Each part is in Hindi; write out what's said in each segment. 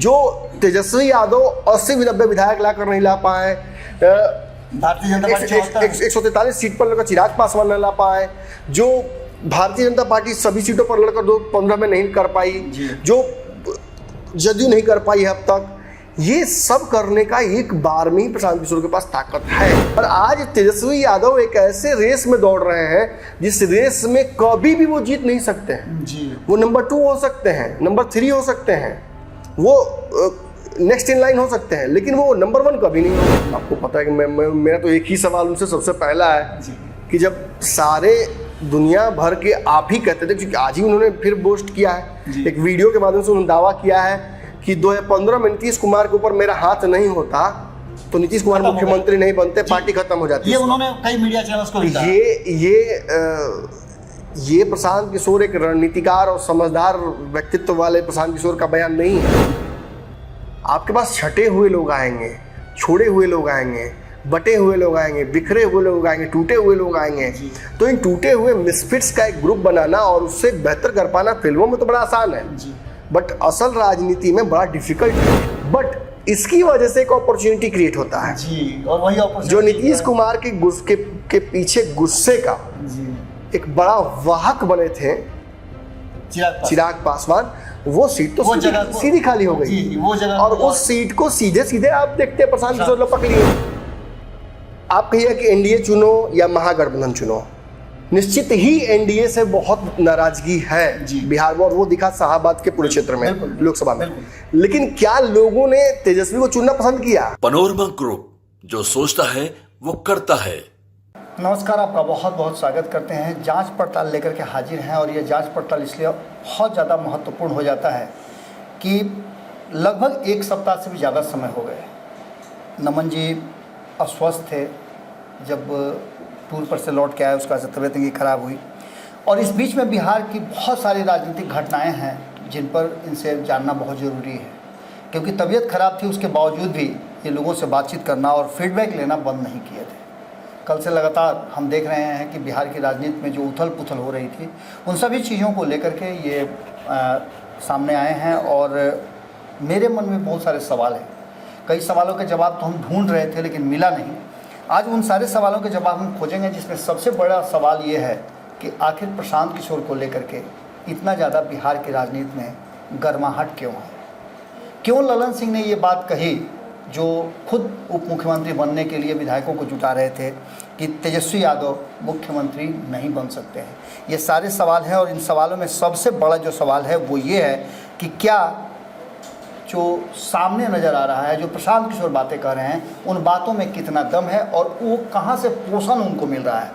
जो तेजस्वी यादव 80-90 विधायक लाकर नहीं ला पाए, भारतीय जनता पार्टी 143 सीट पर लड़कर चिराग पासवान न ला पाए, जो भारतीय जनता पार्टी सभी सीटों पर लड़कर 2015 में नहीं कर पाई, जो जदयू नहीं कर पाई अब तक, ये सब करने का एक बार में ही प्रशांत किशोर के पास ताकत है। और आज तेजस्वी यादव एक ऐसे रेस में दौड़ रहे हैं जिस रेस में कभी भी वो जीत नहीं सकते हैं जी। वो नंबर 2 हो सकते हैं, नंबर 3 हो सकते हैं, वो नेक्स्ट इन लाइन हो सकते हैं, लेकिन वो नंबर 1 कभी नहीं हो। आपको पता है कि मेरा तो एक ही सवाल उनसे सबसे पहला है कि जब सारे दुनिया भर के आप ही कहते थे, क्योंकि आज ही उन्होंने फिर बोस्ट किया है, एक वीडियो के माध्यम से उन्होंने दावा किया है कि 2015 में नीतीश कुमार के ऊपर मेरा हाथ नहीं होता तो नीतीश कुमार मुख्यमंत्री नहीं बनते, पार्टी खत्म हो जाती। ये उन्होंने कई मीडिया चैनल्स को लिखा। ये प्रशांत किशोर एक रणनीतिकार और समझदार व्यक्तित्व वाले प्रशांत किशोर का बयान नहीं है। आपके पास छटे हुए लोग आएंगे, छोड़े हुए लोग आएंगे, बटे हुए लोग आएंगे, बिखरे हुए लोग आएंगे, टूटे हुए लोग आएंगे, तो इन टूटे हुए मिसफिट्स का एक ग्रुप बनाना और उससे बेहतर कर पाना फिल्मों में तो बड़ा आसान है, बट असल राजनीति में बड़ा डिफिकल्ट है। बट इसकी वजह से एक अपॉर्चुनिटी क्रिएट होता है जी, और वही अपॉर्चुनिटी जो नीतीश कुमार के पीछे गुस्से का एक बड़ा वाहक बने थे चिराग पासवान, वो सीट तो सीधी खाली हो गई वो जगह, और उस सीट को सीधे सीधे आप देखते हैं प्रशांत किशोर लपक लिए। आप कहिए कि एनडीए चुनो या महागठबंधन चुनो, निश्चित ही एनडीए से बहुत नाराजगी है बिहार में, और वो दिखा शाहाबाद के पूरे क्षेत्र में, लोकसभा में। लेकिन क्या लोगों ने तेजस्वी को चुनना पसंद किया? पैनोरमा ग्रुप, जो सोचता है वो करता है। नमस्कार, आपका बहुत बहुत स्वागत करते हैं। जांच पड़ताल लेकर के हाजिर हैं, और ये जांच पड़ताल इसलिए बहुत ज़्यादा महत्वपूर्ण हो जाता है कि लगभग 1 सप्ताह से भी ज़्यादा समय हो गए। नमन जी अस्वस्थ थे, जब टूर पर से लौट के आए उसका तबीयत इनकी खराब हुई, और इस बीच में बिहार की बहुत सारी राजनीतिक घटनाएं हैं जिन पर इनसे जानना बहुत ज़रूरी है, क्योंकि तबीयत खराब थी उसके बावजूद भी ये लोगों से बातचीत करना और फीडबैक लेना बंद नहीं किए थे। कल से लगातार हम देख रहे हैं कि बिहार की राजनीति में जो उथल पुथल हो रही थी, उन सभी चीज़ों को लेकर के ये सामने आए हैं, और मेरे मन में बहुत सारे सवाल हैं। कई सवालों के जवाब तो हम ढूंढ रहे थे लेकिन मिला नहीं। आज उन सारे सवालों के जवाब हम खोजेंगे, जिसमें सबसे बड़ा सवाल ये है कि आखिर प्रशांत किशोर को लेकर के इतना ज़्यादा बिहार की राजनीति में गर्माहट क्यों है? क्यों ललन सिंह ने ये बात कही, जो खुद उप मुख्यमंत्री बनने के लिए विधायकों को जुटा रहे थे, कि तेजस्वी यादव मुख्यमंत्री नहीं बन सकते हैं? ये सारे सवाल हैं, और इन सवालों में सबसे बड़ा जो सवाल है वो ये है कि क्या जो सामने नज़र आ रहा है, जो प्रशांत किशोर बातें कर रहे हैं, उन बातों में कितना दम है और वो कहाँ से पोषण उनको मिल रहा है?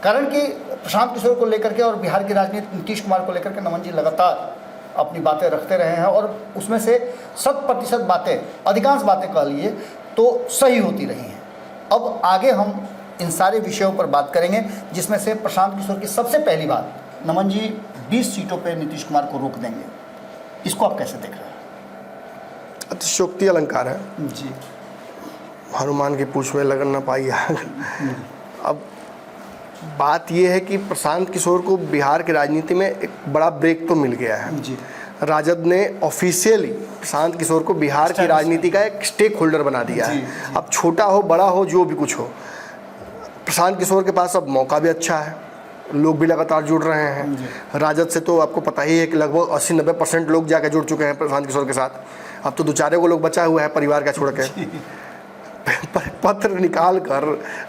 कारण कि प्रशांत किशोर को लेकर के और बिहार की राजनीति नीतीश कुमार को लेकर के नमन जी लगातार अपनी बातें रखते रहे हैं, और उसमें से 100% बातें, अधिकांश बातें कह लिए तो सही होती रही हैं। अब आगे हम इन सारे विषयों पर बात करेंगे, जिसमें से प्रशांत किशोर की सबसे पहली बात, नमन जी 20 सीटों पर नीतीश कुमार को रोक देंगे, इसको आप कैसे देख रहे हैं? अतिशयोक्ति अलंकार है जी। हनुमान की पूंछ में लगन न पाई आग। अब बात यह है कि प्रशांत किशोर को बिहार की राजनीति में एक बड़ा ब्रेक तो मिल गया है जी। राजद ने ऑफिशियली प्रशांत किशोर को बिहार की राजनीति का एक स्टेक होल्डर बना दिया है। अब छोटा हो बड़ा हो जो भी कुछ हो, प्रशांत किशोर के पास अब मौका भी अच्छा है, लोग भी लगातार जुड़ रहे हैं। राजद से तो आपको पता ही है कि लगभग 80-90% लोग जाकर जुड़ चुके हैं प्रशांत किशोर के साथ। अब तो 2-4 को लोग बचा हुआ है परिवार का छोड़ के। पत्र निकाल कर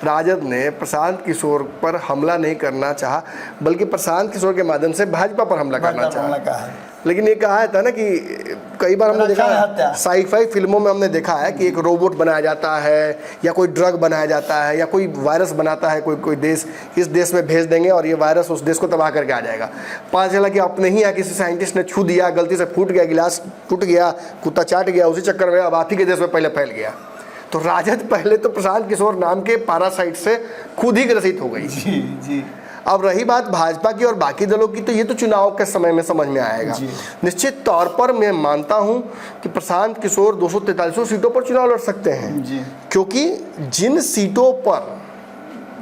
राजद ने प्रशांत किशोर पर हमला नहीं करना चाहा, बल्कि प्रशांत किशोर के माध्यम से भाजपा पर हमला करना चाहा। लेकिन ये कहा था ना कि कई बार हमने देखा है, साई-फाई फिल्मों में हमने देखा है कि एक रोबोट बनाया जाता है, या कोई ड्रग बनाया जाता है, या कोई वायरस बनाता है कोई देश, इस देश में भेज देंगे और ये वायरस उस देश को तबाह करके आ जाएगा। पता चला कि अपने ही यहाँ किसी साइंटिस्ट ने छू दिया, गलती से फूट गया, गिलास टूट गया, कुत्ता चाट गया, उसी चक्कर में अब आप ही के देश में पहले फैल गया। तो राजद पहले तो प्रशांत किशोर नाम के पैरासाइट से खुद ही ग्रसित हो गई जी। अब रही बात भाजपा की और बाकी दलों की, तो ये तो चुनाव के समय में समझ में आएगा। निश्चित तौर पर मैं मानता हूं कि प्रशांत किशोर 243 सीटों पर चुनाव लड़ सकते हैं, क्योंकि जिन सीटों पर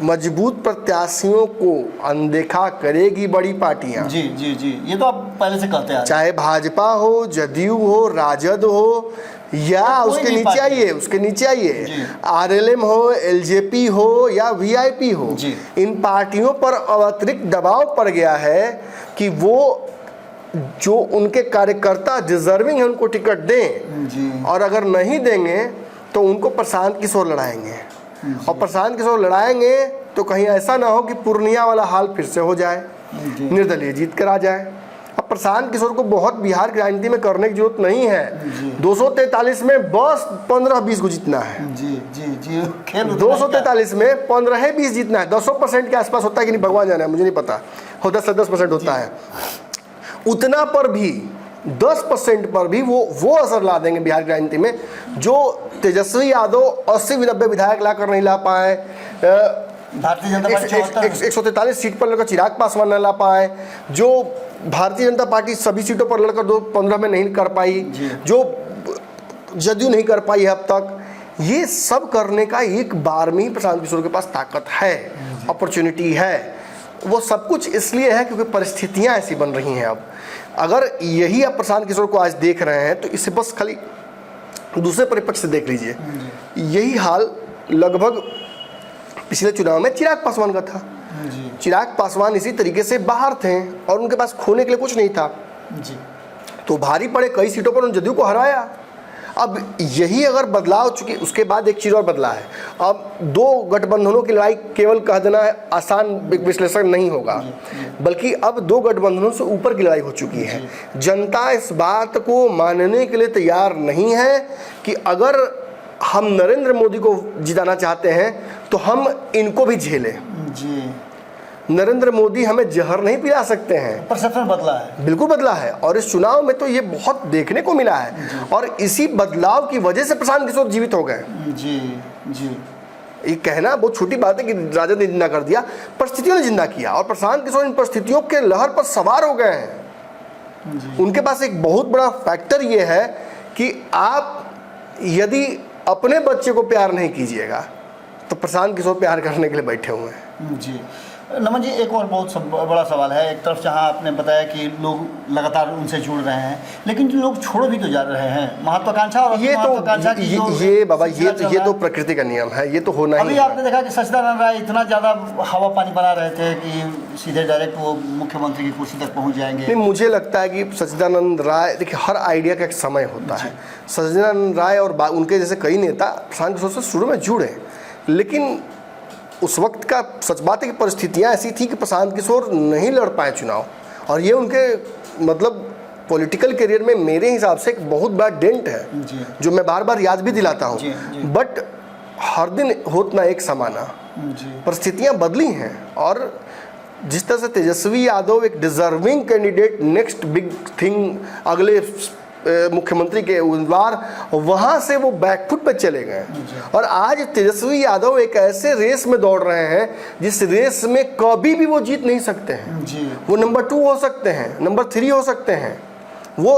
मजबूत प्रत्याशियों को अनदेखा करेगी बड़ी पार्टियां। जी जी जी, ये तो आप पहले से कहते आ रहे हैं। चाहे भाजपा हो, जदयू हो, राजद हो, या कोई उसके भी नीचे पार्टी। आइए, उसके नीचे आइए, जी। आरएलएम हो, एलजेपी हो या वीआईपी हो, जी। इन पार्टियों पर अतिरिक्त दबाव पड़ गया है कि वो जो उनके कार्यकर्ता डिजर्विंग है उनको टिकट दें, जी और अगर नहीं देंगे तो उनको प्रशांत किशोर लड़ाएंगे, और प्रशांत किशोर लड़ाएंगे तो कहीं ऐसा ना हो कि पूर्णिया वाला हाल फिर से हो जाए, जी। निर्दलीय जीत कर आ जाए। अब प्रशांत किशोर को बहुत बिहार की राजनीति में करने की जरूरत नहीं है। 243 में बस 15-20 को जीतना है। जी जी जी, खेल 243 में 15-20 जीतना है। 10% के आसपास होता है कि नहीं भगवान जाने, मुझे नहीं पता, हो 10% होता है। उतना पर भी 10% पर भी वो असर ला देंगे बिहार की राजनीति में जो तेजस्वी यादव 80-90 विधायक ला कर नहीं ला पाए, भारतीय जनता पार्टी 143 सीट पर लड़कर चिराग पासवान न ला पाए, जो भारतीय जनता पार्टी सभी सीटों पर लड़कर 2015 में नहीं कर पाई, जो जदयू नहीं कर पाई है अब तक, ये सब करने का एक बार में ही प्रशांत किशोर के पास ताकत है, अपॉर्चुनिटी है। वो सब कुछ इसलिए है क्योंकि परिस्थितियां ऐसी बन रही हैं। अब अगर यही आप प्रशांत किशोर को आज देख रहे हैं तो इसे बस खाली दूसरे परिप्रेक्ष्य से देख लीजिए। यही हाल लगभग पिछले चुनाव में चिराग पासवान का था। चिराग पासवान इसी तरीके से बाहर थे और उनके पास खोने के लिए कुछ नहीं था जी, तो भारी पड़े कई सीटों पर उन्होंने जदयू को हराया। अब यही अगर बदलाव, चूंकि उसके बाद एक चीज़ और बदला है, अब दो गठबंधनों की लड़ाई केवल कह देना आसान विश्लेषण नहीं होगा, बल्कि अब दो गठबंधनों से ऊपर की लड़ाई हो चुकी है। जनता इस बात को मानने के लिए तैयार नहीं है कि अगर हम नरेंद्र मोदी को जिताना चाहते हैं तो हम इनको भी झेलें। जी, नरेंद्र मोदी हमें जहर नहीं पिला सकते हैं। परसेप्शन बदला है, बिल्कुल बदला है, और इस चुनाव में तो ये बहुत देखने को मिला है, और इसी बदलाव की वजह से प्रशांत किशोर जीवित हो गए। जी जी, ये कहना बहुत छोटी बात है कि राजद ने जिंदा कर दिया, परिस्थितियों ने जिंदा किया, और प्रशांत किशोर इन परिस्थितियों के लहर पर सवार हो गए हैं। उनके पास एक बहुत बड़ा फैक्टर ये है कि आप यदि अपने बच्चे को प्यार नहीं कीजिएगा तो प्रशांत किशोर प्यार करने के लिए बैठे हुए हैं। जी। नमन जी, एक और बहुत बड़ा सवाल है। एक तरफ जहाँ आपने बताया कि लोग लगातार उनसे जुड़ रहे हैं, लेकिन जो लोग छोड़ भी तो जा रहे हैं महत्वाकांक्षा, और ये तो प्रकृति का नियम है, ये तो होना ही है। अभी आपने देखा कि सच्चिदानंद राय इतना ज़्यादा हवा पानी बना रहे थे कि सीधे डायरेक्ट वो मुख्यमंत्री की कुर्सी तक पहुँच जाएंगे। नहीं, मुझे लगता है कि सच्चिदानंद राय, देखिए हर आइडिया का एक समय होता है। सच्चिदानंद राय और उनके जैसे कई नेता प्रशांत किशोर से शुरू में जुड़े, लेकिन उस वक्त का सच बात है कि परिस्थितियां ऐसी थी कि प्रशांत किशोर नहीं लड़ पाए चुनाव, और ये उनके मतलब पॉलिटिकल करियर में मेरे हिसाब से एक बहुत बड़ा डेंट है जो मैं बार बार याद भी दिलाता हूँ। बट हर दिन होत ना एक समाना, परिस्थितियां बदली हैं, और जिस तरह से तेजस्वी यादव एक deserving candidate, next big thing, अगले मुख्यमंत्री के उम्मीदवार, वहां से वो बैकफुट पे चले गए, और आज तेजस्वी यादव एक ऐसे रेस में दौड़ रहे हैं जिस रेस में कभी भी वो जीत नहीं सकते हैं। वो नंबर 2 हो सकते हैं, नंबर 3 हो सकते हैं, वो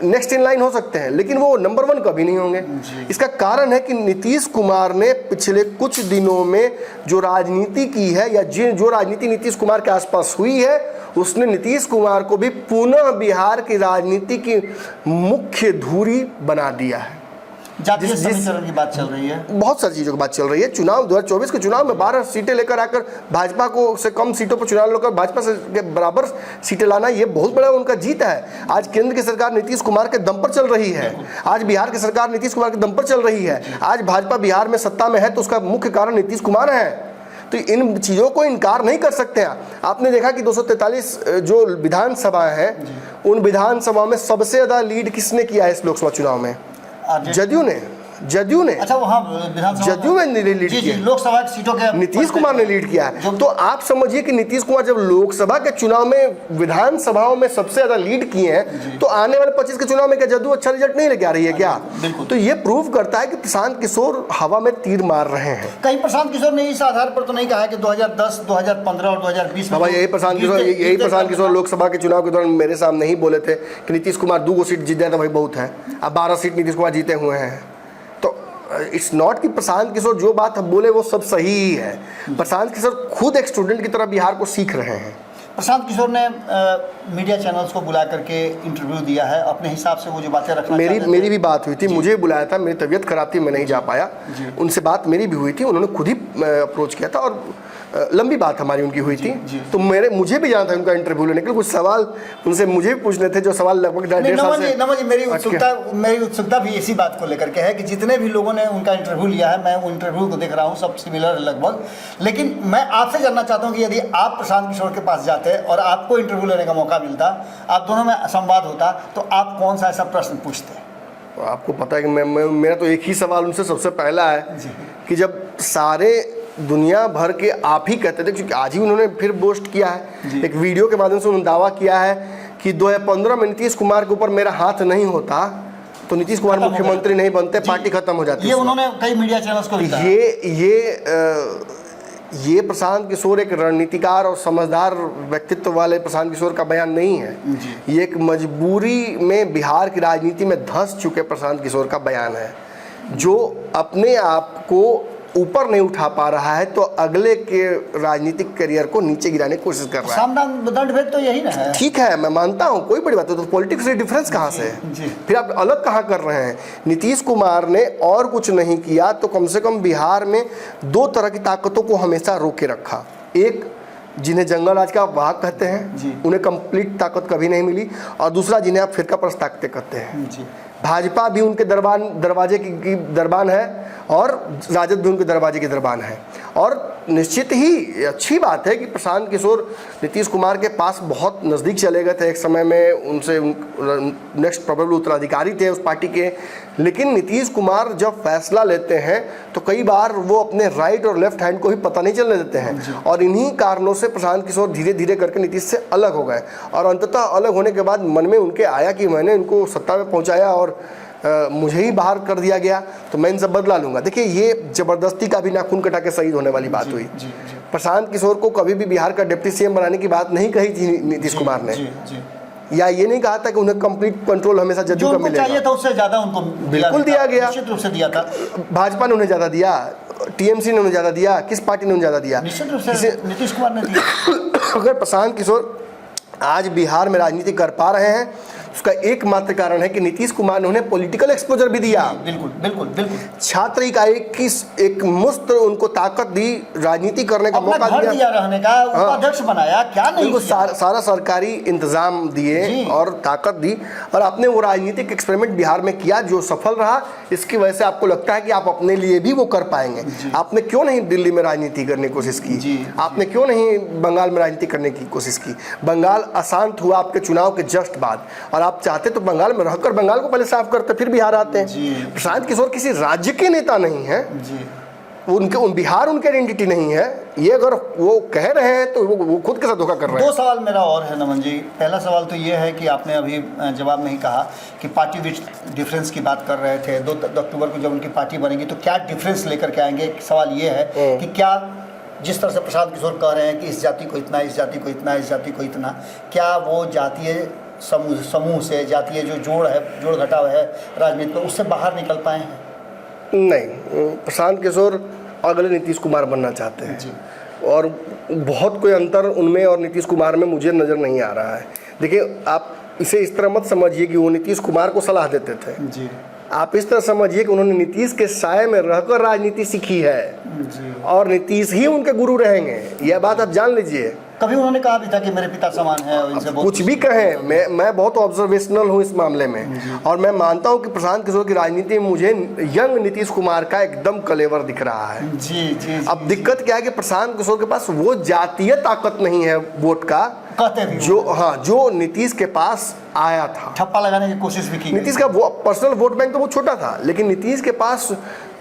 नेक्स्ट इन लाइन हो सकते हैं, लेकिन वो नंबर 1 कभी नहीं होंगे। इसका कारण है कि नीतीश कुमार ने पिछले कुछ दिनों में जो राजनीति की है, या जो राजनीति नीतीश कुमार के आसपास हुई है, उसने नीतीश कुमार को भी पुनः बिहार की राजनीति की मुख्य धुरी बना दिया है। जातीय समीकरण की बात चल रही है, बहुत सारी चीज़ों की बात चल रही है। चुनाव 2024 के चुनाव में 12 सीटें लेकर आकर भाजपा को से कम सीटों पर चुनाव लड़कर भाजपा से के बराबर सीटें लाना, ये बहुत बड़ा उनका जीत है। आज केंद्र की सरकार नीतीश कुमार के दम पर चल रही है, आज बिहार की सरकार नीतीश कुमार के दम पर चल रही है। आज भाजपा बिहार में सत्ता में है तो उसका मुख्य कारण नीतीश कुमार है। तो इन चीज़ों को इनकार नहीं कर सकते हैं। आपने देखा कि 243 जो विधानसभा है, उन विधानसभा में सबसे ज़्यादा लीड किसने किया है इस लोकसभा चुनाव में? जदयू ने। अच्छा, वहाँ विधानसभा जदयू में लीड किया, लोकसभा की सीटों के नीतीश कुमार ने लीड किया है। तो आप समझिए कि नीतीश कुमार जब लोकसभा के चुनाव में विधानसभाओं में सबसे ज्यादा लीड किए हैं, तो आने वाले 25 के चुनाव में क्या जदयू अच्छा रिजल्ट नहीं लेके आ रही है क्या? तो ये प्रूव करता है कि प्रशांत किशोर हवा में तीर मार रहे हैं। कहीं प्रशांत किशोर ने इस आधार पर तो नहीं कहा कि 2010, 2015 और 2020 में यही प्रशांत किशोर लोकसभा के चुनाव के दौरान मेरे सामने ही बोले थे कि नीतीश कुमार 2 सीट जीत जाए तो भाई बहुत है, अब 12 सीट नीतीश कुमार जीते हुए हैं। तो इट्स नॉट कि प्रशांत किशोर जो बात बोले वो सब सही ही है। प्रशांत किशोर खुद एक स्टूडेंट की तरह बिहार को सीख रहे हैं। प्रशांत किशोर ने मीडिया चैनल्स को बुला करके इंटरव्यू दिया है, अपने हिसाब से वो जो बातें रखना मेरी भी बात हुई थी, मुझे बुलाया था, मेरी तबीयत खराब थी, मैं नहीं जा पाया। उनसे बात मेरी भी हुई थी, उन्होंने खुद ही अप्रोच किया था और लंबी बात हमारी उनकी हुई थी। तो मुझे भी जाना था उनका इंटरव्यू लेने के लिए। कुछ सवाल उनसे मुझे भी पूछने थे, जो सवाल लगभग 1.5 साल से नमन जी, मेरी उत्सुकता भी इसी बात को लेकर के है कि जितने भी लोगों ने उनका इंटरव्यू लिया है, मैं वो इंटरव्यू को देख रहा हूँ, सब सिमिलर है लगभग। लेकिन मैं आपसे जानना चाहता हूँ कि यदि आप प्रशांत किशोर के पास जाते और आपको इंटरव्यू लेने का मौका मिलता, आप दोनों में संवाद होता, तो आप कौन सा ऐसा प्रश्न पूछते? आपको पता है कि मेरा तो एक ही सवाल उनसे सबसे पहला है कि जब सारे दुनिया भर के आप ही कहते थे, क्योंकि आज ही उन्होंने फिर पोस्ट किया है एक वीडियो के माध्यम से, उन्होंने दावा किया है कि 2015 में नीतीश कुमार के ऊपर मेरा हाथ नहीं होता तो नीतीश कुमार मुख्यमंत्री नहीं बनते, पार्टी खत्म हो जाती। ये उन्होंने कई मीडिया चैनल्स को लिखा। ये प्रशांत किशोर एक रणनीतिकार और समझदार व्यक्तित्व वाले प्रशांत किशोर का बयान नहीं है। ये एक मजबूरी में बिहार की राजनीति में धंस चुके प्रशांत किशोर का बयान है, जो अपने आप को ऊपर नहीं उठा पा रहा है तो अगले के राजनीतिक करियर को नीचे गिराने की कोशिश कर रहा है। सामदान दंड भेद तो यही ना है। ठीक है, मैं मानता हूँ, कोई बड़ी बात है, तो पॉलिटिक्स से डिफरेंस कहाँ से है? फिर आप अलग कहाँ कर रहे हैं? नीतीश कुमार ने और कुछ नहीं किया तो कम से कम बिहार में 2 तरह की ताकतों को हमेशा रोके रखा। एक, जिन्हें जंगल राज का वाहक कहते हैं, उन्हें कंप्लीट ताकत कभी नहीं मिली, और दूसरा जिन्हें आप फिरका परस्त ताकतें कहते हैं। भाजपा भी उनके दरवाजे की दरबान है और राजद भी उनके दरवाजे की दरबान है। और निश्चित ही अच्छी बात है कि प्रशांत किशोर नीतीश कुमार के पास बहुत नज़दीक चले गए थे एक समय में, उनसे नेक्स्ट प्रोबेबल उत्तराधिकारी थे उस पार्टी के। लेकिन नीतीश कुमार जब फैसला लेते हैं तो कई बार वो अपने राइट और लेफ्ट हैंड को भी पता नहीं चलने देते हैं, और इन्हीं कारणों से प्रशांत किशोर धीरे धीरे करके नीतीश से अलग हो गए। और अंततः अलग होने के बाद मन में उनके आया कि मैंने इनको सत्ता में पहुंचाया और मुझे ही बाहर कर दिया गया तो मैं इनसे बदला लूंगा। देखिए, ये जबरदस्ती का भी नाखून कटा के शहीद होने वाली बात हुई। प्रशांत किशोर को कभी भी बिहार का डिप्टी सीएम बनाने की बात नहीं कही थी नीतीश कुमार ने, या ये नहीं कहा था कि उन्हें कंप्लीट कंट्रोल हमेशा जदयू का मिलेगा। चाहिए था उससे ज्यादा उनको बिल्कुल दिया गया, निश्चित रूप से दिया था। भाजपा ने उन्हें ज्यादा दिया, टीएमसी ने उन्हें ज्यादा दिया, किस पार्टी ने उन्हें ज्यादा दिया? निश्चित रूप से नीतीश कुमार ने दिया। अगर प्रशांत किशोर आज बिहार में राजनीति कर पा रहे हैं, उसका एकमात्र कारण है कि नीतीश कुमार ने उन्हें पॉलिटिकल एक्सपोजर भी दिया। बिल्कुल बिल्कुल बिल्कुल। छात्र इकाई की एक मुफ्त उनको ताकत दी, राजनीति करने का मौका दिया, रहने का उपाध्यक्ष बनाया, क्या नहीं उनको सारा सरकारी इंतजाम दिए और ताकत दी, और आपने वो राजनीतिक एक्सपेरिमेंट बिहार में किया जो सफल रहा। इसकी वजह से आपको लगता है कि आप अपने लिए भी वो कर पाएंगे। आपने क्यों नहीं दिल्ली में राजनीति करने की कोशिश की? आपने क्यों नहीं बंगाल में राजनीति करने की कोशिश की? बंगाल अशांत हुआ आपके चुनाव के जस्ट बाद, और आप चाहते तो बंगाल में रहकर बंगाल को पहले साफ करते फिर बिहार आते हैं। प्रशांत किशोर किसी राज्य के नेता नहीं है, बिहार उनकी आइडेंटिटी नहीं है। ये अगर वो कह रहे हैं तो वो खुद के साथ धोखा कर रहे हैं। 2 सवाल मेरा और है नमन जी। पहला सवाल तो ये है कि आपने अभी जवाब में ही कहा कि पार्टी विच डिफरेंस की बात कर रहे थे। 2 अक्टूबर को जब उनकी पार्टी बनेगी तो क्या डिफरेंस लेकर के आएंगे? सवाल ये है कि क्या जिस तरह से प्रशांत किशोर कह रहे हैं कि इस जाति को इतना, इस जाति को इतना, इस जाति को इतना, क्या वो जातीय समूह से, जातीय जो जोड़ घटाव है राजनीति में, उससे बाहर निकल पाए हैं? नहीं, प्रशांत किशोर अगले नीतीश कुमार बनना चाहते हैं और बहुत कोई अंतर उनमें और नीतीश कुमार में मुझे नज़र नहीं आ रहा है। देखिए, आप इसे इस तरह मत समझिए कि वो नीतीश कुमार को सलाह देते थे जी। आप इस तरह समझिए कि उन्होंने नीतीश के साए में रहकर राजनीति सीखी है जी। और नीतीश ही उनके गुरु रहेंगे, यह बात आप जान लीजिए। कभी उन्होंने कहा भी था कि मेरे पिता समान है और इनसे कुछ भी कहें, मैं बहुत ऑब्जर्वेशनल हूँ इस मामले में, और मैं मानता हूँ कि प्रशांत किशोर की राजनीति में मुझे यंग नीतीश कुमार का एकदम कलेवर दिख रहा है जी। अब दिक्कत क्या है कि प्रशांत किशोर के पास वो जातीय ताकत नहीं है वोट का, कहते भी जो नीतीश के पास आया था। ठप्पा लगाने की कोशिश भी की। नीतीश का वो पर्सनल वोट बैंक तो वो छोटा था, लेकिन नीतीश के पास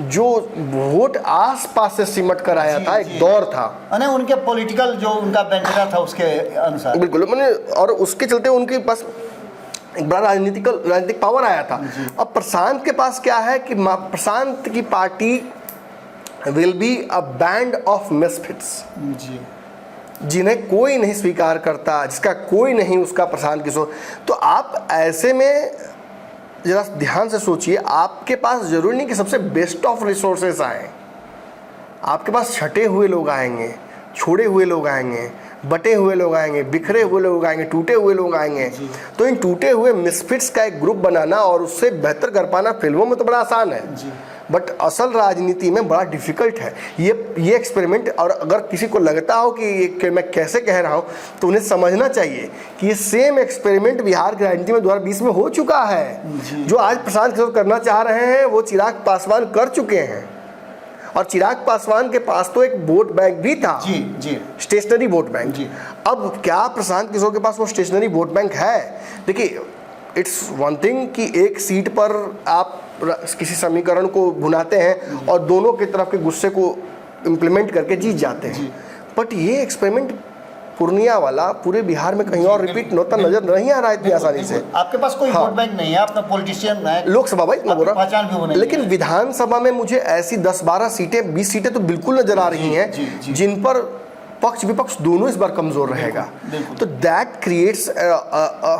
जो वोट आस पास से सिमट कर आया था, एक दौर था, उनके पॉलिटिकल जो उनका बैंडरा था उसके अनुसार। बिल्कुल, और उसके चलते उनके पास एक बड़ा राजनीतिक पावर आया था। अब प्रशांत के पास क्या है कि प्रशांत की party will be a band of misfits जी, जिन्हें कोई नहीं स्वीकार करता, जिसका कोई नहीं उसका प्रशांत किशोर। तो आप ऐसे में जरा ध्यान से सोचिए, आपके पास जरूरी नहीं कि सबसे बेस्ट ऑफ रिसोर्सेस आए, आपके पास छटे हुए लोग आएंगे, छोड़े हुए लोग आएंगे, बटे हुए लोग आएंगे, बिखरे हुए लोग आएंगे, टूटे हुए लोग आएंगे। तो इन टूटे हुए मिसफिट्स का एक ग्रुप बनाना और उससे बेहतर कर पाना फिल्मों में तो बड़ा आसान है, बट असल राजनीति में बड़ा डिफिकल्ट है ये एक्सपेरिमेंट। और अगर किसी को लगता हो कि मैं कैसे कह रहा हूँ, तो उन्हें समझना चाहिए कि ये सेम एक्सपेरिमेंट बिहार की राजनीति में 2020 में हो चुका है। जो आज प्रशांत किशोर करना चाह रहे हैं वो चिराग पासवान कर चुके हैं। और चिराग पासवान के पास तो एक वोट बैंक भी था, स्टेशनरी वोट बैंक। अब क्या प्रशांत किशोर के पास वो स्टेशनरी वोट बैंक है? देखिए, इट्स वन थिंग कि एक सीट पर आप किसी समीकरण को भुनाते हैं और दोनों की तरफ के गुस्से को इम्प्लीमेंट करके जीत जाते हैं, बट ये एक्सपेरिमेंट पूर्णिया वाला पूरे बिहार में कहीं और रिपीट होता नजर नहीं आ रहा है इतनी आसानी से। आपके पास कोई वोट बैंक नहीं है, अपना पॉलिटिशियन है, लोकसभा भाई मैं बोल पहचान भी वो नहीं, लेकिन विधानसभा में मुझे ऐसी 10-12 सीटें 20 सीटें तो बिल्कुल नजर आ रही हैं जिन पर पक्ष विपक्ष दोनों इस बार कमजोर रहेगा। तो दैट क्रिएट्स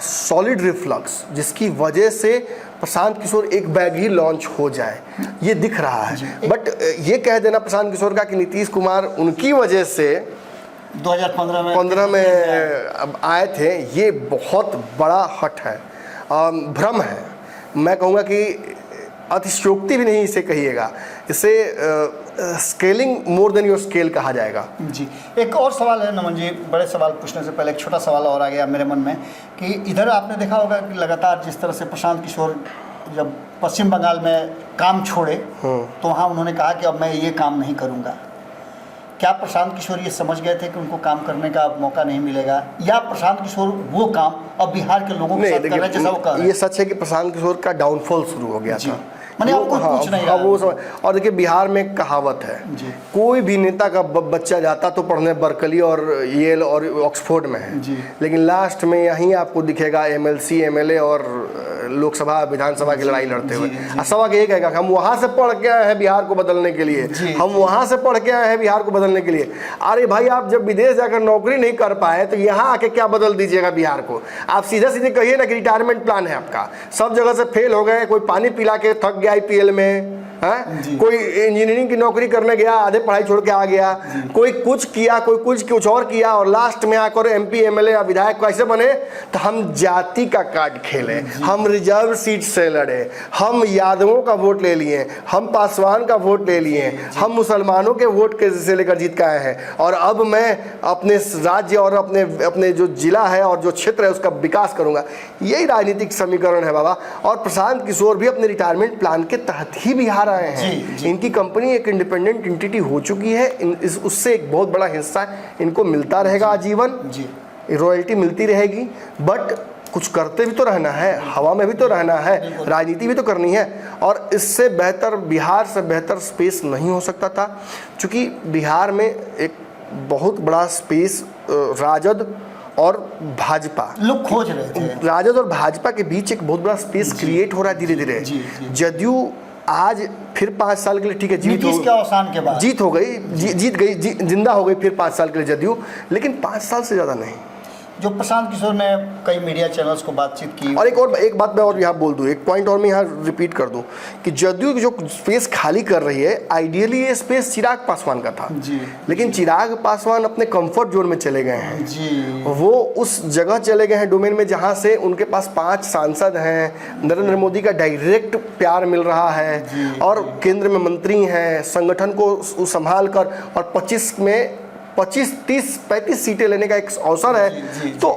सॉलिड रिफ्लक्स, जिसकी वजह से प्रशांत किशोर एक बैग ही लॉन्च हो जाए, ये दिख रहा है। बट ये कह देना प्रशांत किशोर का कि नीतीश कुमार उनकी वजह से 2015 में आए थे, ये बहुत बड़ा हट है, भ्रम है। मैं कहूँगा कि अतिशयोक्ति भी नहीं इसे कहिएगा, इसे scaling more than your scale कहा जाएगा। जी, एक और सवाल है नमन जी, बड़े सवाल पूछने से पहले एक छोटा सवाल और आ गया मेरे मन में कि इधर आपने देखा होगा कि लगातार जिस तरह से प्रशांत किशोर जब पश्चिम बंगाल में काम छोड़े तो वहाँ उन्होंने कहा कि अब मैं ये काम नहीं करूँगा। क्या प्रशांत किशोर ये समझ गए थे कि उनको काम करने का मौका नहीं मिलेगा, या प्रशांत किशोर वो काम अब बिहार के लोगों के साथ कर रहे हैं जैसा वो कर रहे हैं? ये सच है कि प्रशांत किशोर का डाउनफॉल शुरू हो गया था। मैंने आपको पूछ नहीं रहा। वो और देखिए, बिहार में एक कहावत है, कोई भी नेता का बच्चा जाता तो पढ़ने बर्कली और येल और ऑक्सफोर्ड में है, लेकिन लास्ट में यहीं आपको दिखेगा एमएलसी, एमएलए और लोकसभा विधानसभा की लड़ाई लड़ते हुए। सवाल ये कहेगा हम वहां से पढ़ के आए हैं बिहार को बदलने के लिए, हम वहां से पढ़ के आए हैं बिहार को बदलने के लिए। अरे भाई, आप जब विदेश जाकर नौकरी नहीं कर पाए तो यहाँ आके क्या बदल दीजिएगा बिहार को? आप सीधे सीधे कहिए ना कि रिटायरमेंट प्लान है आपका, सब जगह से फेल हो गए, कोई पानी पिला के थक गया आईपीएल में, कोई इंजीनियरिंग की नौकरी करने गया, आधे पढ़ाई छोड़ के आ गया, कोई कुछ किया, कोई कुछ और किया, और लास्ट में आकर एमपी, एमएलए या विधायक कैसे बने? तो हम जाति का कार्ड खेले, हम रिजर्व सीट से लड़े, हम यादवों का वोट ले लिए, हम पासवान का वोट ले लिए, हम मुसलमानों के वोट के से लेकर जीत के आए हैं, और अब मैं अपने राज्य और अपने जो जिला है और जो क्षेत्र है उसका विकास करूंगा। यही राजनीतिक समीकरण है बाबा। और प्रशांत किशोर भी अपने रिटायरमेंट प्लान के तहत ही बिहार आए हैं। इनकी कंपनी एक इंडिपेंडेंट एंटिटी हो चुकी है, उससे एक बहुत बड़ा हिस्सा इनको मिलता रहेगा आजीवन, रॉयल्टी मिलती रहेगी, बट कुछ करते भी तो रहना है, हवा में भी तो रहना है, राजनीति भी तो करनी है। और इससे बेहतर, बिहार से बेहतर स्पेस नहीं हो सकता था, क्योंकि बिहार में एक बहुत बड़ा स्पेस राजद और भाजपा लोग खोज रहे थे। राजद और भाजपा के बीच एक बहुत बड़ा स्पेस क्रिएट हो रहा है धीरे धीरे। जदयू आज फिर 5 साल के लिए, ठीक है, जीत हो गई, जीत गई, जिंदा हो गई फिर 5 साल के लिए जदयू, लेकिन 5 साल से ज़्यादा नहीं। जो प्रशांत किशोर ने कई मीडिया चैनल्स को बातचीत की। और एक बात मैं और यहाँ बोल दूँ, एक पॉइंट और मैं यहाँ रिपीट कर दूँ कि जदयू जो स्पेस खाली कर रही है, आइडियली ये स्पेस चिराग पासवान का था जी, लेकिन चिराग पासवान अपने कंफर्ट जोन में चले गए हैं जी। वो उस जगह चले गए हैं डोमेन में जहाँ से उनके पास 5 सांसद हैं, नरेंद्र मोदी का डायरेक्ट प्यार मिल रहा है, और केंद्र में मंत्री हैं, संगठन को संभाल कर, और 25, 30, 35 सीटें लेने का एक अवसर है। तो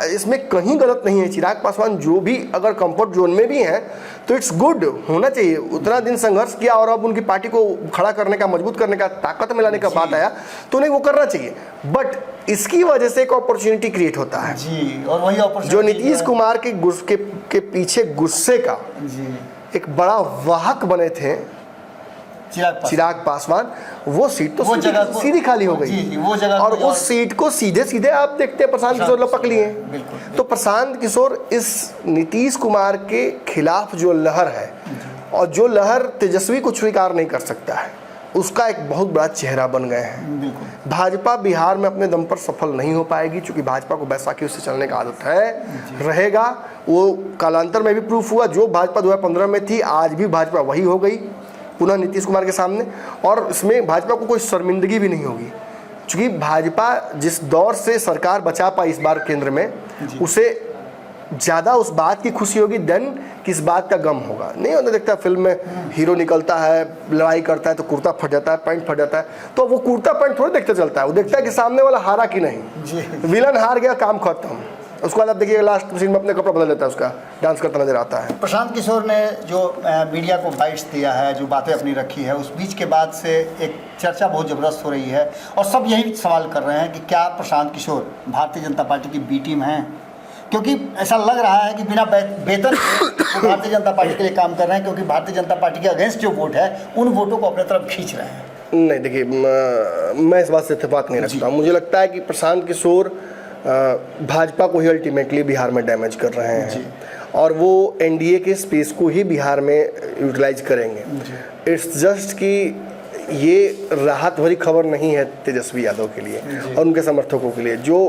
इसमें कहीं गलत नहीं है। चिराग पासवान जो भी अगर कंफर्ट जोन में भी हैं तो इट्स गुड, होना चाहिए। उतना दिन संघर्ष किया और अब उनकी पार्टी को खड़ा करने का, मजबूत करने का, ताकत में लाने का बात आया तो उन्हें वो करना चाहिए। बट इसकी वजह से एक अपॉर्चुनिटी क्रिएट होता है जी, और वही अपॉर्चुनिटी जो नीतीश कुमार के पीछे गुस्से का एक बड़ा वाहक बने थे चिराग पासवान, वो सीट तो सीधी खाली हो गई वो जगह, और उस सीट को सीधे सीधे आप देखते हैं प्रशांत किशोर लपक लिए। तो प्रशांत किशोर इस नीतीश कुमार के खिलाफ जो लहर है, और जो लहर तेजस्वी को स्वीकार नहीं कर सकता है, उसका एक बहुत बड़ा चेहरा बन गए हैं। बिल्कुल। भाजपा बिहार में अपने दम पर सफल नहीं हो पाएगी, क्योंकि भाजपा को बैसाखी से चलने का आदत है, रहेगा। वो कालांतर में भी प्रूफ हुआ, जो भाजपा 2015 में थी आज भी भाजपा वही हो गई पुनः नीतीश कुमार के सामने। और इसमें भाजपा को कोई शर्मिंदगी भी नहीं होगी, क्योंकि भाजपा जिस दौर से सरकार बचा पाई इस बार केंद्र में, उसे ज़्यादा उस बात की खुशी होगी देन किस बात का गम होगा। नहीं होता, देखता है फिल्म में हीरो निकलता है, लड़ाई करता है तो कुर्ता फट जाता है, पैंट फट जाता है, तो वो कुर्ता पैंट थोड़ी देखते चलता है, वो देखता है कि सामने वाला हारा कि नहीं। विलन हार गया, काम खत्म। उसके बाद आप देखिए लास्ट सीन में अपने कपड़ा बदल लेता है, उसका डांस करता नजर आता है। प्रशांत किशोर ने जो मीडिया को बाइट्स दिया है, जो बातें अपनी रखी है, उस बीच के बाद से एक चर्चा बहुत ज़बरदस्त हो रही है और सब यही सवाल कर रहे हैं कि क्या प्रशांत किशोर भारतीय जनता पार्टी की बी टीम हैं, क्योंकि ऐसा लग रहा है कि बिना वेतन वो भारतीय जनता पार्टी के लिए काम कर रहे हैं, क्योंकि भारतीय जनता पार्टी के अगेंस्ट जो वोट है उन वोटों को अपने तरफ खींच रहे हैं। नहीं, देखिए मैं इस बात से इत्तेफाक नहीं रखता। मुझे लगता है कि प्रशांत किशोर भाजपा को ही अल्टीमेटली बिहार में डैमेज कर रहे हैं और वो एनडीए के स्पेस को ही बिहार में यूटिलाइज करेंगे। इट्स जस्ट कि ये राहत भरी खबर नहीं है तेजस्वी यादव के लिए और उनके समर्थकों के लिए। जो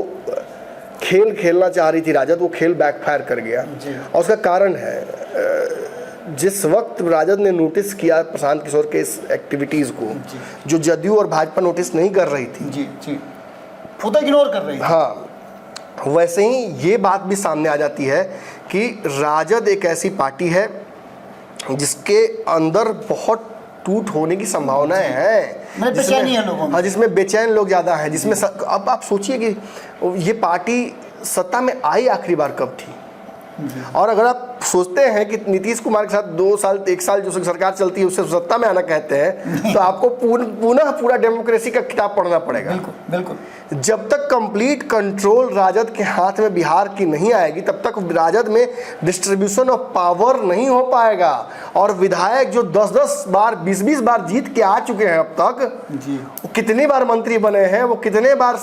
खेल खेलना चाह रही थी राजद, वो खेल बैकफायर कर गया और उसका कारण है जिस वक्त राजद ने नोटिस किया प्रशांत किशोर के इस एक्टिविटीज़ को, जो जदयू और भाजपा नोटिस नहीं कर रही थी, वो तो इग्नोर कर रही थी। हाँ, वैसे ही ये बात भी सामने आ जाती है कि राजद एक ऐसी पार्टी है जिसके अंदर बहुत टूट होने की संभावनाएं हैं, बेचैनी है लोगों में। हाँ, जिसमें बेचैन लोग ज़्यादा हैं, जिसमें अब आप सोचिए कि ये पार्टी सत्ता में आई आखिरी बार कब थी। और अगर आप सोचते हैं कि नीतीश कुमार के साथ 2 साल 1 साल जो सरकार चलती है उससे सत्ता में आना कहते हैं, तो आपको पुनः पूरा डेमोक्रेसी का किताब पढ़ना पड़ेगा। बिल्कुल बिल्कुल। जब तक कंप्लीट कंट्रोल राजद के हाथ में बिहार की नहीं आएगी, तब तक राजद में डिस्ट्रीब्यूशन ऑफ पावर नहीं हो पाएगा। और विधायक जो 10-10 बार 20-20 बार जीत के आ चुके हैं अब तक, वो कितनी बार मंत्री बने हैं, वो कितने बार,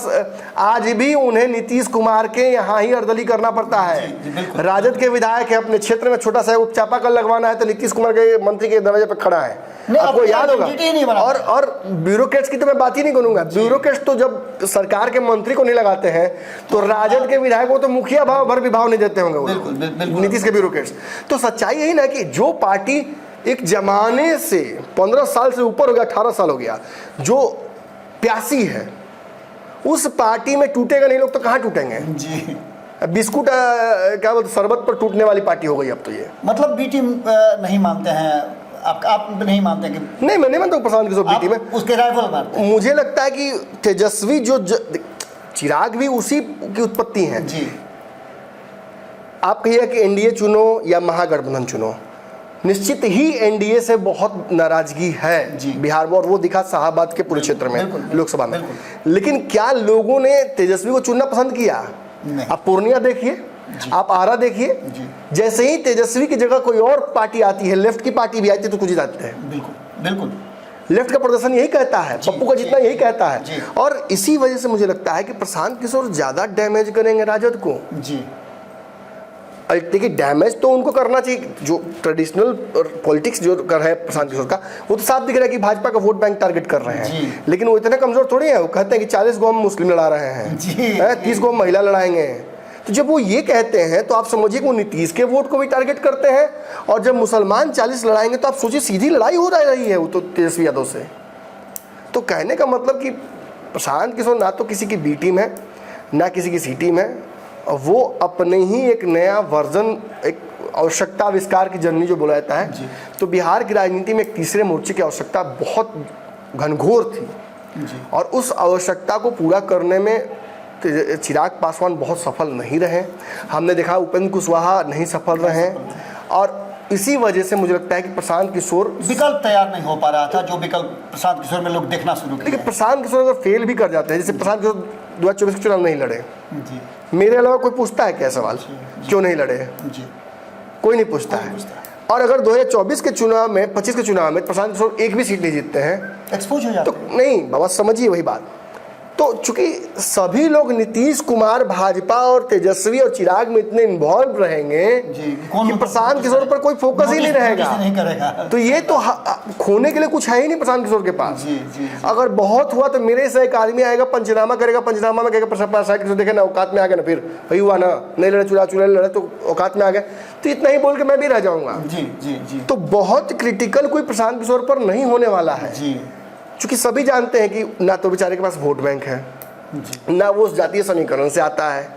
आज भी उन्हें नीतीश कुमार के यहाँ ही अर्दली करना पड़ता है। राजद के विधायक है, अपने क्षेत्र में छोटा सा चापाकल लगवाना है तो नीतीश कुमार के मंत्री के दरवाजे पर खड़ा है, आपको याद होगा। और ब्यूरोक्रेट्स की तो मैं बात ही नहीं करूंगा। ब्यूरोक्रेट्स तो जब सरकार के मंत्री को नहीं लगाते हैं तो राजद के विधायकों तो मुखिया भाव भर भी भाव नहीं देते होंगे नीतीश के ब्यूरोक्रेट्स। तो सच्चाई यही ना कि जो पार्टी एक जमाने से 15 साल से ऊपर हो गया, 18 साल हो गया, जो प्यासी है, उस पार्टी में टूटेगा नहीं लोग तो कहाँ टूटेंगे जी। बिस्कुट क्या बोलते शरबत पर टूटने वाली पार्टी हो गई अब तो ये। मतलब बी टीम नहीं मानते हैं आप नहीं मानते कि? नहीं, मैं नहीं मानता हूँ प्रशांत किशोर बी टीम में, उसके राइवल मानते हैं। मुझे लगता है कि तेजस्वी चिराग भी उसी की उत्पत्ति है जी। आप कहिए कि एनडीए चुनो या महागठबंधन चुनो, निश्चित ही एनडीए से बहुत नाराजगी है बिहार में, और वो दिखा शाहाबाद के पूरे क्षेत्र में लोकसभा में। लेकिन क्या लोगों ने तेजस्वी को चुनना पसंद किया? आप पूर्णिया देखिए, आप आरा देखिए, जैसे ही तेजस्वी की जगह कोई और पार्टी आती है, लेफ्ट की पार्टी भी आती है तो कुछ जाते हैं। बिल्कुल बिल्कुल। लेफ्ट का प्रदर्शन यही कहता है, पप्पू का जितना यही कहता है। और इसी वजह से मुझे लगता है कि प्रशांत किशोर ज्यादा डैमेज करेंगे राजद को जी। देखिए डैमेज तो उनको करना चाहिए, जो ट्रेडिशनल पॉलिटिक्स जो कर रहा है प्रशांत किशोर का, वो तो साफ दिख रहा है कि भाजपा का वोट बैंक टारगेट कर रहे हैं। लेकिन वो इतने कमजोर थोड़ी है, वो कहते हैं कि 40 गो हम मुस्लिम लड़ा रहे हैं, 30 गो महिला लड़ाएंगे। तो जब वो ये कहते हैं तो आप समझिए कि वो नीतीश के वोट को भी टारगेट करते हैं, और जब मुसलमान 40 लड़ाएंगे तो आप सोचिए सीधी लड़ाई हो रही है वो तो तेजस्वी यादव से। तो कहने का मतलब कि प्रशांत किशोर ना तो किसी की बी टीम है ना किसी की सी टीम है, वो अपने ही एक नया वर्जन, एक आवश्यकता आविष्कार की जननी जो बोला जाता है। तो बिहार की राजनीति में एक तीसरे मोर्चे की आवश्यकता बहुत घनघोर थी और उस आवश्यकता को पूरा करने में चिराग पासवान बहुत सफल नहीं रहे। हमने देखा उपेंद्र कुशवाहा नहीं सफल रहे, और इसी वजह से मुझे लगता है कि प्रशांत किशोर विकल्प तैयार नहीं हो पा रहा था, जो विकल्प प्रशांत किशोर में लोग देखना शुरू किए। देखिए प्रशांत किशोर अगर फेल भी कर जाते हैं, जैसे प्रशांत किशोर 2024 के चुनाव नहीं लड़े, मेरे अलावा कोई पूछता है क्या सवाल क्यों नहीं लड़े? कोई नहीं पूछता है। और अगर 2024 के चुनाव में 25 के चुनाव में प्रशांत किशोर एक भी सीट नहीं जीतते हैं, एक्सपोज हो जाते तो नहीं बाबा, समझिए वही बात। तो चूंकि सभी लोग नीतीश कुमार, भाजपा और तेजस्वी और चिराग में इतने इन्वॉल्व रहेंगे कि प्रशांत किशोर पर कोई फोकस ही नहीं रहेगा। तो ये तो खोने के लिए कुछ है ही नहीं प्रशांत किशोर के पास। अगर बहुत हुआ तो मेरे से एक आदमी आएगा, पंचनामा करेगा, पंचनामा में कहेगा प्रशांत किशोर देखे ना औकात में आ गए ना, फिर वही हुआ ना, नहीं लड़े चुरा लड़े तो औकात में आ गए, तो इतना ही बोल के मैं भी रह जाऊंगा। तो बहुत क्रिटिकल कोई प्रशांत किशोर पर नहीं होने वाला है, क्योंकि सभी जानते हैं कि ना तो बेचारे के पास वोट बैंक है, ना वो उस जातीय समीकरण से आता है,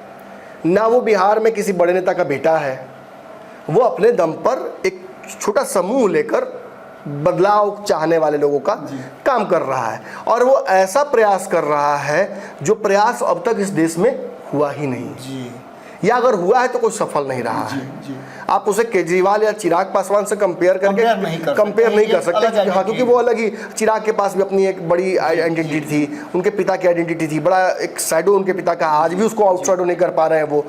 ना वो बिहार में किसी बड़े नेता का बेटा है। वो अपने दम पर एक छोटा समूह लेकर बदलाव चाहने वाले लोगों का काम कर रहा है, और वो ऐसा प्रयास कर रहा है जो प्रयास अब तक इस देश में हुआ ही नहीं, या अगर हुआ है तो कोई सफल नहीं रहा है। आप उसे केजरीवाल या चिराग पासवान से कंपेयर करके कंपेयर नहीं कर सकते, हाँ, क्योंकि वो अलग ही, चिराग के पास भी अपनी एक बड़ी आइडेंटिटी थी, उनके पिता की आइडेंटिटी थी, बड़ा एक शैडो उनके पिता का, आज भी उसको आउट शैडो नहीं कर पा रहे हैं वो।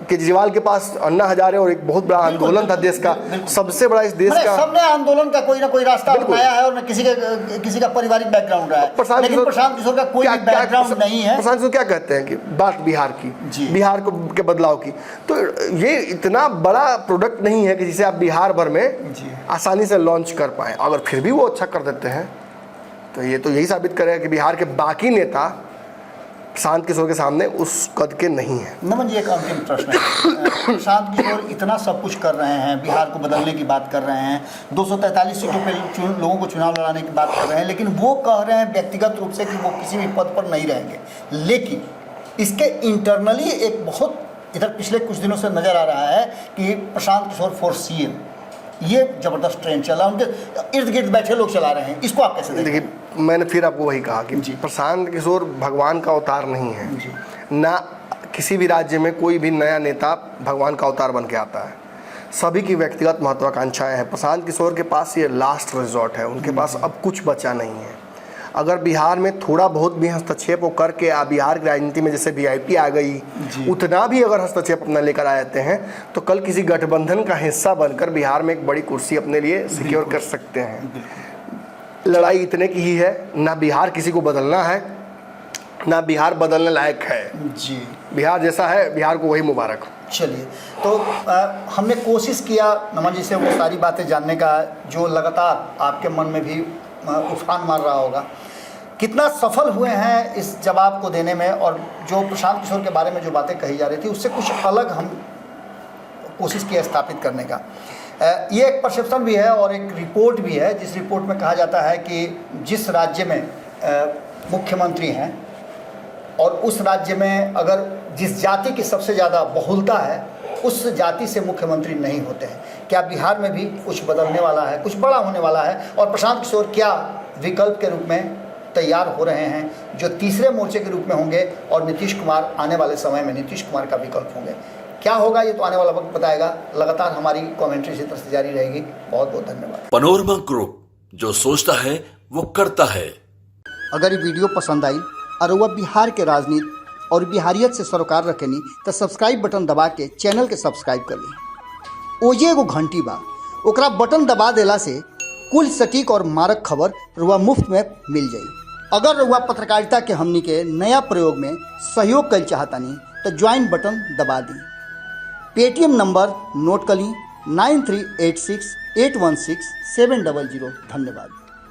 केजरीवाल के पास अन्ना हजारे और एक बहुत बड़ा आंदोलन था देश का, सबसे बड़ा इस देश का, सबने आंदोलन का कोई ना कोई रास्ता अपनाया है, और न किसी का पारिवारिक बैकग्राउंड रहा है, लेकिन प्रशांत किशोर का कोई बैकग्राउंड नहीं है। प्रशांत किशोर क्या कहते हैं कि बात बिहार की, बिहार के बदलाव की, तो ये इतना बड़ा प्रोडक्ट नहीं है कि जिसे आप बिहार भर में आसानी से लॉन्च कर पाए। अगर फिर भी वो अच्छा कर देते हैं तो ये तो यही साबित करेगा कि बिहार के बाकी नेता प्रशांत किशोर के सामने उस कद के नहीं है। नमन जी, एक अंतिम प्रश्न है। प्रशांत किशोर इतना सब कुछ कर रहे हैं, बिहार को बदलने की बात कर रहे हैं, 243 सीटों पे लोगों को चुनाव लड़ाने की बात कर रहे हैं, लेकिन वो कह रहे हैं व्यक्तिगत रूप से कि वो किसी भी पद पर नहीं रहेंगे। लेकिन इसके इंटरनली एक बहुत इधर पिछले कुछ दिनों से नजर आ रहा है कि प्रशांत किशोर फॉर सीएम, ये जबरदस्त ट्रेंड चला, उनके इर्द गिर्द बैठे लोग चला रहे हैं, इसको आप कैसे देखिए? मैंने फिर आपको वही कहा कि प्रशांत किशोर भगवान का अवतार नहीं है, ना किसी भी राज्य में कोई भी नया नेता भगवान का अवतार बन के आता है। सभी की व्यक्तिगत महत्वाकांक्षाएं हैं। प्रशांत किशोर के पास ये लास्ट रिजॉर्ट है, उनके पास अब कुछ बचा नहीं है। अगर बिहार में थोड़ा बहुत भी हस्तक्षेप वो करके बिहार की राजनीति में जैसे वीआईपी आ गई, उतना भी अगर हस्तक्षेप अपना लेकर आ जाते हैं तो कल किसी गठबंधन का हिस्सा बनकर बिहार में एक बड़ी कुर्सी अपने लिए सिक्योर कर सकते हैं। लड़ाई इतने की ही है, ना बिहार किसी को बदलना है, ना बिहार बदलने लायक है। बिहार जैसा है, बिहार को वही मुबारक। चलिए, तो हमने कोशिश किया नमन जी से वो सारी बातें जानने का जो लगातार आपके मन में भी उफान मार रहा होगा। कितना सफल हुए हैं इस जवाब को देने में, और जो प्रशांत किशोर के बारे में जो बातें कही जा रही थी उससे कुछ अलग हम कोशिश किया स्थापित करने का। ये एक परसेप्शन भी है और एक रिपोर्ट भी है, जिस रिपोर्ट में कहा जाता है कि जिस राज्य में मुख्यमंत्री हैं और उस राज्य में अगर जिस जाति की सबसे ज़्यादा बहुलता है उस जाति से मुख्यमंत्री नहीं होते हैं। क्या बिहार में भी कुछ बदलने वाला है, कुछ बड़ा होने वाला है, और प्रशांत किशोर क्या विकल्प के रूप में तैयार हो रहे हैं जो तीसरे मोर्चे के रूप में होंगे, और नीतीश कुमार आने वाले समय में नीतीश कुमार का विकल्प होंगे? क्या होगा ये तो आने वाला वक्त बताएगा। लगातार हमारी कमेंट्री इसी तरह से जारी रहेगी। बहुत बहुत धन्यवाद। पनोरमा ग्रुप, जो सोचता है वो करता है। अगर ये वीडियो पसंद आई और वह बिहार के राजनीति और बिहारियत से सरोकार रखेनी तो सब्सक्राइब बटन दबा के चैनल के सब्सक्राइब कर ली। ओजे एगो घंटी बा, ओकरा बटन दबा देला से कुल सटीक और मारक खबर रुआ मुफ्त में मिल जाई। अगर रुआ पत्रकारिता के हमनी के नया प्रयोग में सहयोग कर चाहतानी तो ज्वाइन बटन दबा दी। पेटीएम नंबर नोट कर ली 9386816700। धन्यवाद।